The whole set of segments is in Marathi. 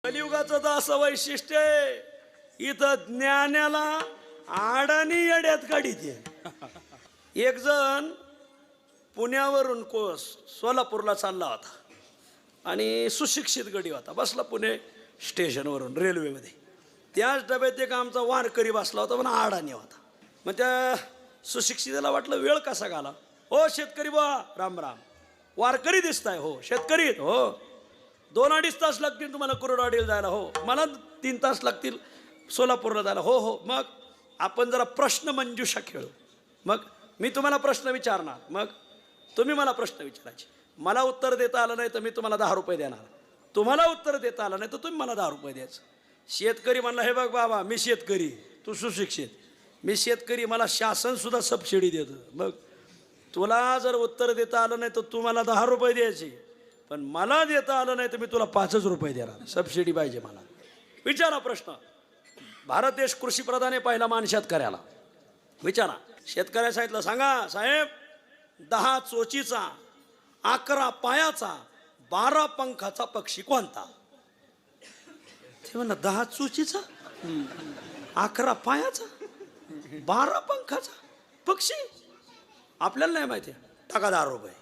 कलियुगाचं तर असं वैशिष्ट्य आहे, इथं ज्ञानाला आडानी येड्यात काढीते. एक जण पुण्यावरून सोलापूरला चालला होता आणि सुशिक्षित गडी होता, बसला पुणे स्टेशनवरून रेल्वेमध्ये. त्याच डब्यात एक आमचा वारकरी बसला होता, पण आडानी होता. मग त्या सुशिक्षिताला वाटलं वेळ कसा घाला. हो शेतकरी बा, राम राम. वारकरी दिसताय? हो. शेतकरी? हो. 2-2.5 तास लागतील तुम्हाला कुर्डवाडीला जायला? हो. मला 3 तास लागतील सोलापूरला जायला? हो हो. मग आपण जरा प्रश्न मंजुषा खेळू. मग मी तुम्हाला प्रश्न विचारणार, मग तुम्ही मला प्रश्न विचारायचे. मला उत्तर देता आलं नाही तर मी तुम्हाला 10 रुपये देणार. तुम्हाला उत्तर देता आलं नाही तर तुम्ही मला 10 रुपये द्यायचं. शेतकरी म्हणला, हे बघ बाबा, मी शेतकरी, तू सुशिक्षित. मी शेतकरी, मला शासनसुद्धा सबसिडी देतं. मग तुला जर उत्तर देता आलं नाही तर तू मला 10 रुपये द्यायचे, पण मला देता आलं नाही तर मी तुला 5 रुपये देणार. सबसिडी पाहिजे मला. विचारा प्रश्न. भारत देश कृषीप्रधान आहे, पहिला मान शेतकऱ्याला. विचारा. शेतकऱ्या सांगितलं, सांगा साहेब, 10 चोचीचा, 11 पायाचा, 12 पंखाचा पक्षी कोणता? ते म्हणलं, 10 चोचीचा, 11 पायाचा, 12 पंखाचा पक्षी आपल्याला नाही माहिती. टाका 10 रुपये.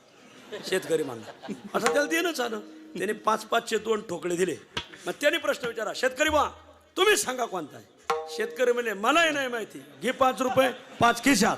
शेतकरी म्हणला. असं त्याला देणंच आलं. त्याने 5-5चे 2 ठोकळे दिले. मग त्याने प्रश्न विचारा, शेतकरी बा, तुम्ही सांगा कोणता आहे? शेतकरी म्हणले, मलाही नाही माहिती. घे 5 रुपये, 5 खिशात.